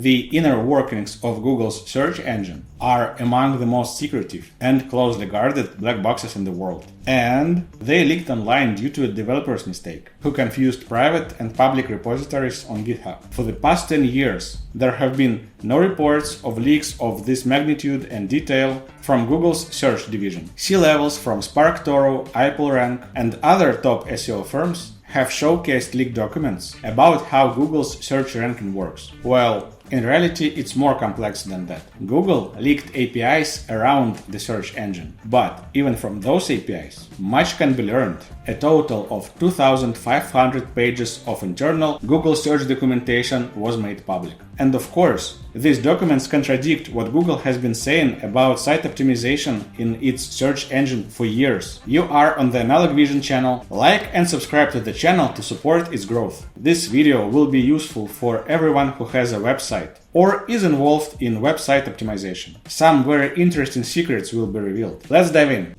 The inner workings of Google's search engine are among the most secretive and closely guarded black boxes in the world. And they leaked online due to a developer's mistake, who confused private and public repositories on GitHub. For the past 10 years, there have been no reports of leaks of this magnitude and detail from Google's search division. C-levels from SparkToro, IPLRank, and other top SEO firms have showcased leaked documents about how Google's search ranking works. Well, in reality, it's more complex than that. Google leaked APIs around the search engine, but even from those APIs, much can be learned. A total of 2,500 pages of internal Google search documentation was made public. And of course, these documents contradict what Google has been saying about site optimization in its search engine for years. You are on the Analog Vision channel. Like and subscribe to the channel to support its growth. This video will be useful for everyone who has a website or is involved in website optimization. Some very interesting secrets will be revealed. Let's dive in.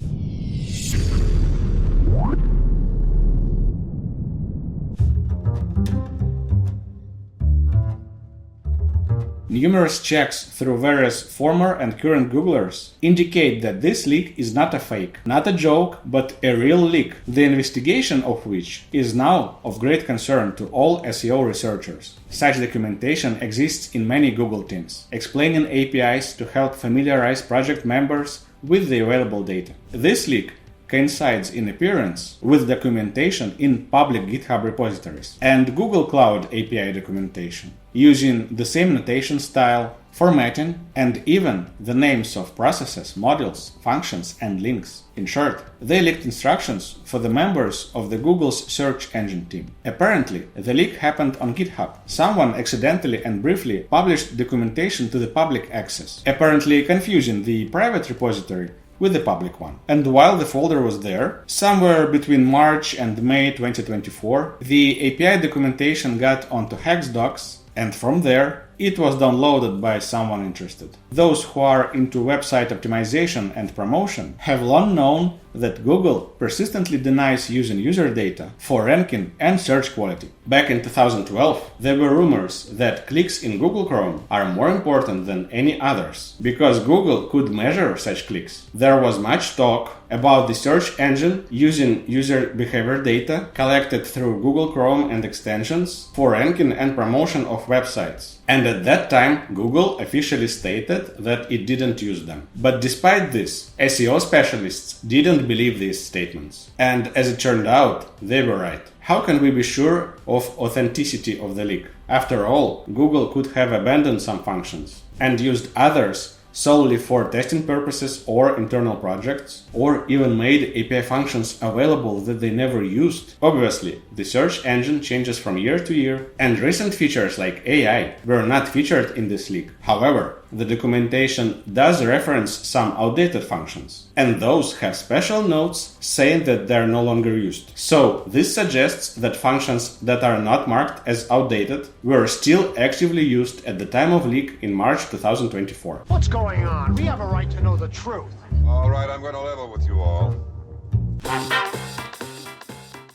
Numerous checks through various former and current Googlers indicate that this leak is not a fake, not a joke, but a real leak, the investigation of which is now of great concern to all SEO researchers. Such documentation exists in many Google teams, explaining APIs to help familiarize project members with the available data. This leak coincides in appearance with documentation in public GitHub repositories and Google Cloud API documentation, using the same notation style, formatting, and even the names of processes, modules, functions, and links. In short, they leaked instructions for the members of the Google's search engine team. Apparently, the leak happened on GitHub. Someone accidentally and briefly published documentation to the public access, apparently confusing the private repository with the public one. And while the folder was there, somewhere between March and May 2024, the API documentation got onto HexDocs, and from there, it was downloaded by someone interested. Those who are into website optimization and promotion have long known that Google persistently denies using user data for ranking and search quality. Back in 2012, there were rumors that clicks in Google Chrome are more important than any others, because Google could measure such clicks. There was much talk about the search engine using user behavior data collected through Google Chrome and extensions for ranking and promotion of websites. And at that time, Google officially stated that it didn't use them. But despite this, SEO specialists didn't believe these statements. And as it turned out, they were right. How can we be sure of authenticity of the leak? After all, Google could have abandoned some functions and used others solely for testing purposes or internal projects, or even made API functions available that they never used. Obviously, the search engine changes from year to year, and recent features like AI were not featured in this leak. However, the documentation does reference some outdated functions, and those have special notes saying that they are no longer used. So, this suggests that functions that are not marked as outdated were still actively used at the time of leak in March 2024. What's going on? We have a right to know the truth. All right, I'm going to level with you all.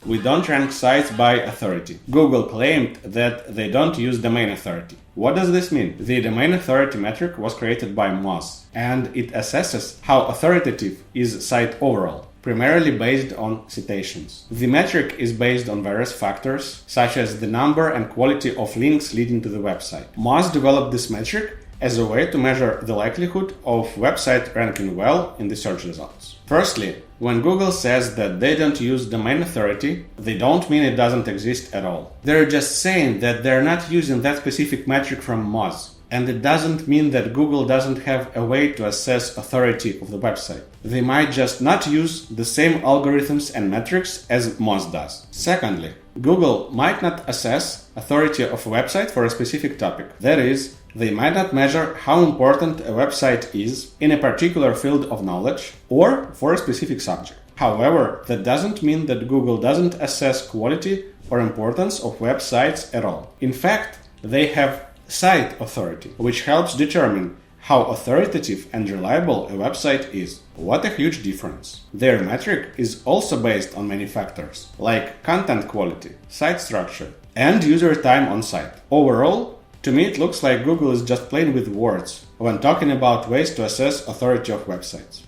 We don't rank sites by authority. Google claimed that they don't use domain authority. What does this mean? The domain authority metric was created by Moz, and it assesses how authoritative is a site overall, primarily based on citations. The metric is based on various factors, such as the number and quality of links leading to the website. Moz developed this metric as a way to measure the likelihood of website ranking well in the search results. Firstly, when Google says that they don't use domain authority, they don't mean it doesn't exist at all. They're just saying that they're not using that specific metric from Moz. And it doesn't mean that Google doesn't have a way to assess authority of the website. They might just not use the same algorithms and metrics as Moz does. Secondly, Google might not assess authority of a website for a specific topic. That is, they might not measure how important a website is in a particular field of knowledge or for a specific subject. However, that doesn't mean that Google doesn't assess quality or importance of websites at all. In fact, they have site authority, which helps determine how authoritative and reliable a website is. What a huge difference. Their metric is also based on many factors, like content quality, site structure, and user time on site. Overall, To me, it looks like Google is just playing with words when talking about ways to assess authority of websites.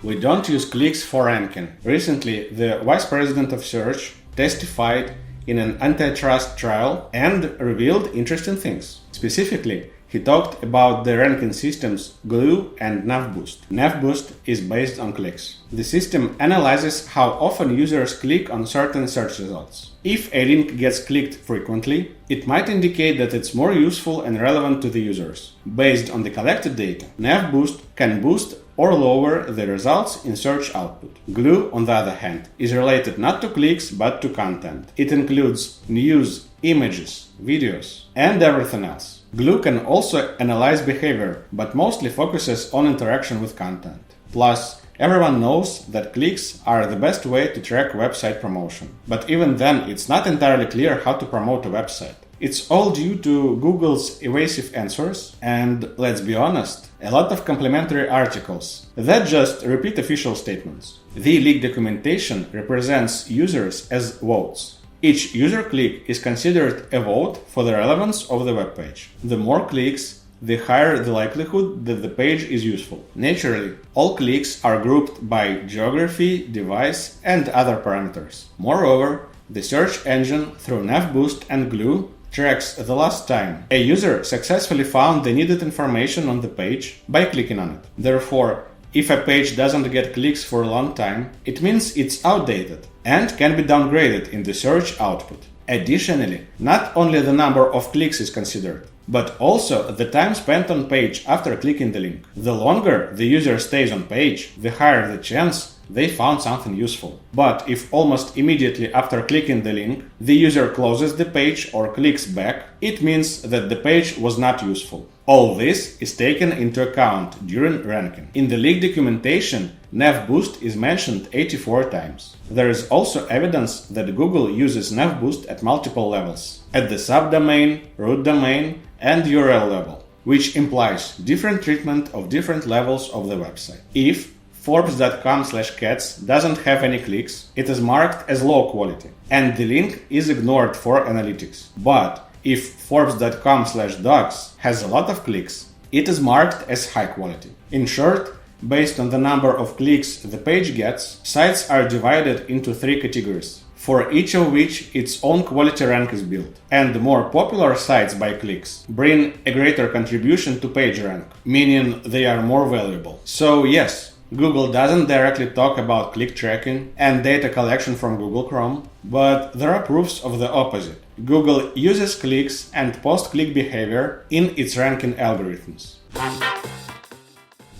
We don't use clicks for ranking. Recently, the vice president of search testified in an antitrust trial and revealed interesting things. Specifically, he talked about the ranking systems Glue and NavBoost. NavBoost is based on clicks. The system analyzes how often users click on certain search results. If a link gets clicked frequently, it might indicate that it's more useful and relevant to the users. Based on the collected data, NavBoost can boost or lower the results in search output. Glue, on the other hand, is related not to clicks but to content. It includes news, images, videos, and everything else. Glue can also analyze behavior, but mostly focuses on interaction with content. Plus, everyone knows that clicks are the best way to track website promotion. But even then, it's not entirely clear how to promote a website. It's all due to Google's evasive answers and, let's be honest, a lot of complimentary articles that just repeat official statements. The leak documentation represents users as votes. Each user click is considered a vote for the relevance of the web page. The more clicks, the higher the likelihood that the page is useful. Naturally, all clicks are grouped by geography, device, and other parameters. Moreover, the search engine through NavBoost and Glue tracks the last time a user successfully found the needed information on the page by clicking on it. Therefore, if a page doesn't get clicks for a long time, it means it's outdated and can be downgraded in the search output. Additionally, not only the number of clicks is considered, but also the time spent on page after clicking the link. The longer the user stays on page, the higher the chance they found something useful. But if almost immediately after clicking the link, the user closes the page or clicks back, it means that the page was not useful. All this is taken into account during ranking. In the leak documentation, NavBoost is mentioned 84 times. There is also evidence that Google uses NavBoost at multiple levels, at the subdomain, root domain, and URL level, which implies different treatment of different levels of the website. If Forbes.com/cats doesn't have any clicks, it is marked as low quality, and the link is ignored for analytics. But if Forbes.com/dogs has a lot of clicks, it is marked as high quality. In short, based on the number of clicks the page gets, sites are divided into three categories, for each of which its own quality rank is built. And the more popular sites by clicks bring a greater contribution to page rank, meaning they are more valuable. So yes, Google doesn't directly talk about click tracking and data collection from Google Chrome, but there are proofs of the opposite. Google uses clicks and post-click behavior in its ranking algorithms.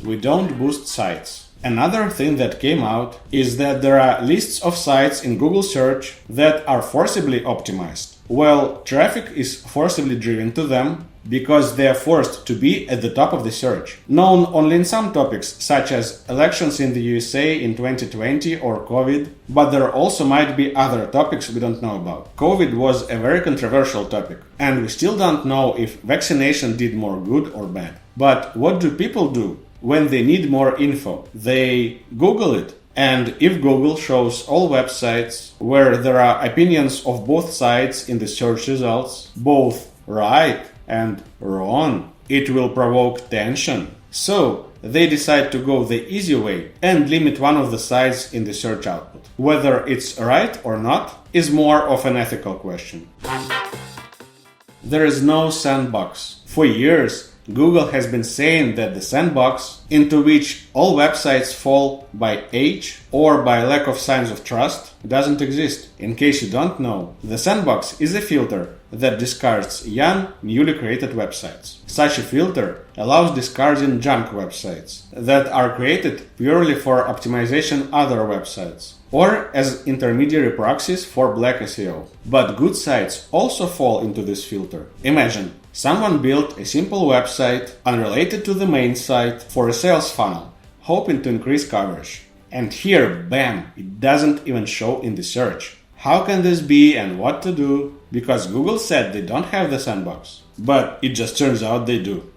We don't boost sites. Another thing that came out is that there are lists of sites in Google search that are forcibly optimized. Well, traffic is forcibly driven to them because they are forced to be at the top of the search. Known only in some topics, such as elections in the USA in 2020 or COVID, but there also might be other topics we don't know about. COVID was a very controversial topic, and we still don't know if vaccination did more good or bad. But what do people do when they need more info? They Google it. And if Google shows all websites where there are opinions of both sides in the search results, both right and wrong, it will provoke tension. So they decide to go the easy way and limit one of the sides in the search output. Whether it's right or not is more of an ethical question. There is no sandbox. For years, Google has been saying that the sandbox, into which all websites fall by age or by lack of signs of trust, doesn't exist. In case you don't know, the sandbox is a filter that discards young, newly created websites. Such a filter allows discarding junk websites that are created purely for optimization other websites, or as intermediary proxies for black SEO. But good sites also fall into this filter. Imagine someone built a simple website unrelated to the main site for a sales funnel, hoping to increase coverage. And here, bam, it doesn't even show in the search. How can this be and what to do? Because Google said they don't have the sandbox. But it just turns out they do.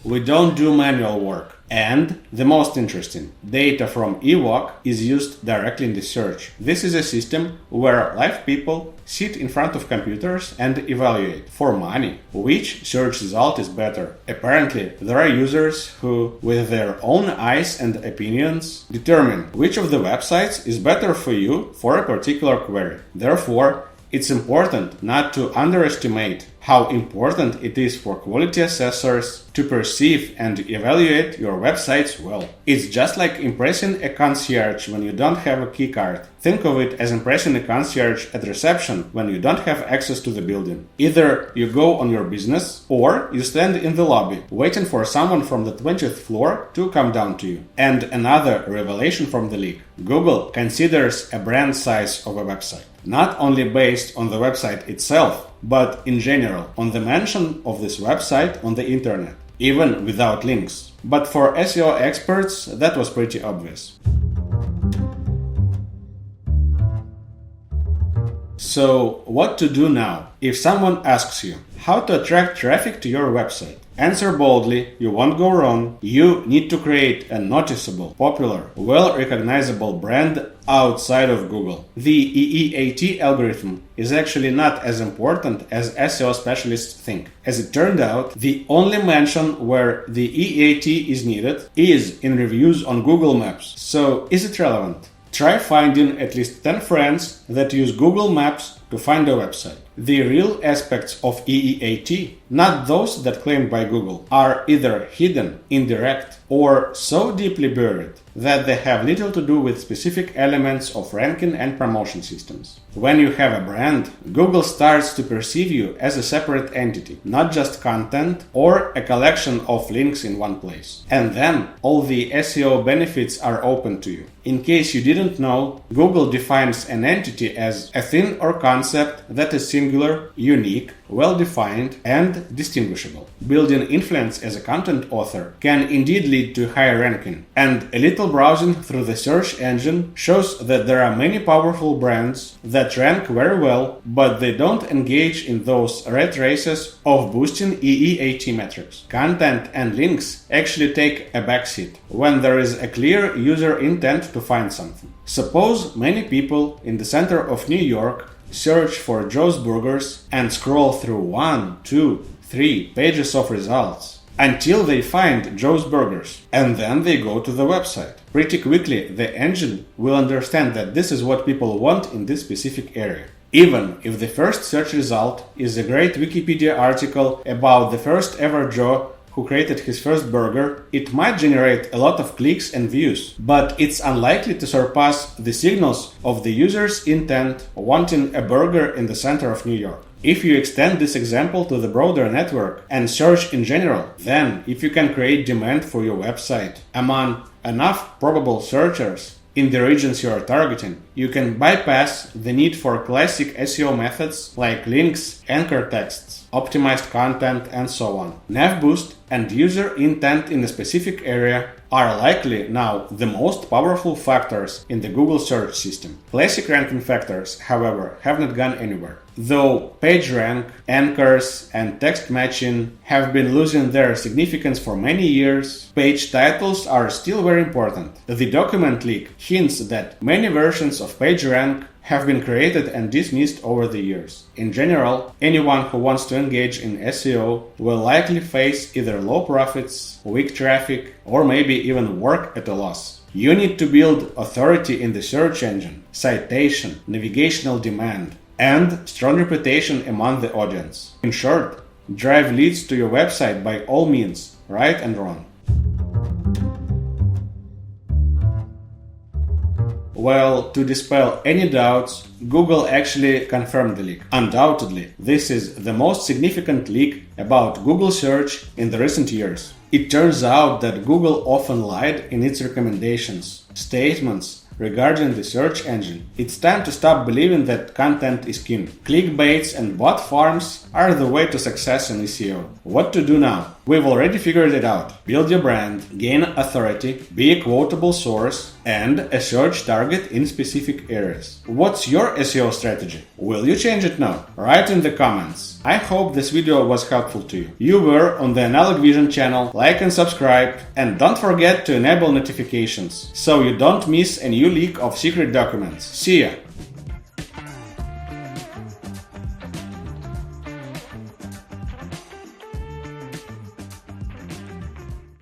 We don't do manual work. And the most interesting, data from eWalk is used directly in the search. This is a system where live people sit in front of computers and evaluate for money which search result is better. Apparently, there are users who, with their own eyes and opinions, determine which of the websites is better for you for a particular query. Therefore, it's important not to underestimate how important it is for quality assessors to perceive and evaluate your websites well. It's just like impressing a concierge when you don't have a keycard. Think of it as impressing a concierge at reception when you don't have access to the building. Either you go on your business or you stand in the lobby waiting for someone from the 20th floor to come down to you. And another revelation from the leak. Google considers a brand size of a website, not only based on the website itself, but in general on the mention of this website on the internet, even without links. But for SEO experts, that was pretty obvious. So, what to do now? If someone asks you how to attract traffic to your website, answer boldly, you won't go wrong. You need to create a noticeable, popular, well-recognizable brand outside of Google. The EEAT algorithm is actually not as important as SEO specialists think. As it turned out, the only mention where the EEAT is needed is in reviews on Google Maps. So, is it relevant? Try finding at least 10 friends that use Google Maps to find a website. The real aspects of EEAT, not those that claimed by Google, are either hidden, indirect, or so deeply buried that they have little to do with specific elements of ranking and promotion systems. When you have a brand, Google starts to perceive you as a separate entity, not just content or a collection of links in one place. And then all the SEO benefits are open to you. In case you didn't know, Google defines an entity as a thing or concept that is singular, unique, well-defined, and distinguishable. Building influence as a content author can indeed lead to higher ranking, and a little browsing through the search engine shows that there are many powerful brands that rank very well, but they don't engage in those rat races of boosting EEAT metrics. Content and links actually take a backseat when there is a clear user intent to find something. Suppose many people in the center of New York search for Joe's Burgers and scroll through 1, 2, 3 pages of results until they find Joe's Burgers, and then they go to the website. Pretty quickly, the engine will understand that this is what people want in this specific area. Even if the first search result is a great Wikipedia article about the first ever Joe who created his first burger, it might generate a lot of clicks and views, but it's unlikely to surpass the signals of the user's intent wanting a burger in the center of New York. If you extend this example to the broader network and search in general, then if you can create demand for your website among enough probable searchers in the regions you are targeting, you can bypass the need for classic SEO methods like links, anchor texts, optimized content, and so on. Nav boost and user intent in a specific area are likely now the most powerful factors in the Google search system. Classic ranking factors, however, have not gone anywhere. Though PageRank, anchors, and text matching have been losing their significance for many years, page titles are still very important. The document leak hints that many versions of PageRank have been created and dismissed over the years. In general, anyone who wants to engage in SEO will likely face either low profits, weak traffic, or maybe even work at a loss. You need to build authority in the search engine, citation, navigational demand, and strong reputation among the audience. In short, drive leads to your website by all means, right and wrong. Well, to dispel any doubts, Google actually confirmed the leak. Undoubtedly, this is the most significant leak about Google search in the recent years. It turns out that Google often lied in its recommendations, statements regarding the search engine. It's time to stop believing that content is king. Clickbaits and bot farms are the way to success in SEO. What to do now? We've already figured it out. Build your brand, gain authority, be a quotable source, and a search target in specific areas. What's your SEO strategy? Will you change it now? Write in the comments. I hope this video was helpful to you. You were on the Analog Vision channel. Like and subscribe, and don't forget to enable notifications so you don't miss a new leak of secret documents. See ya!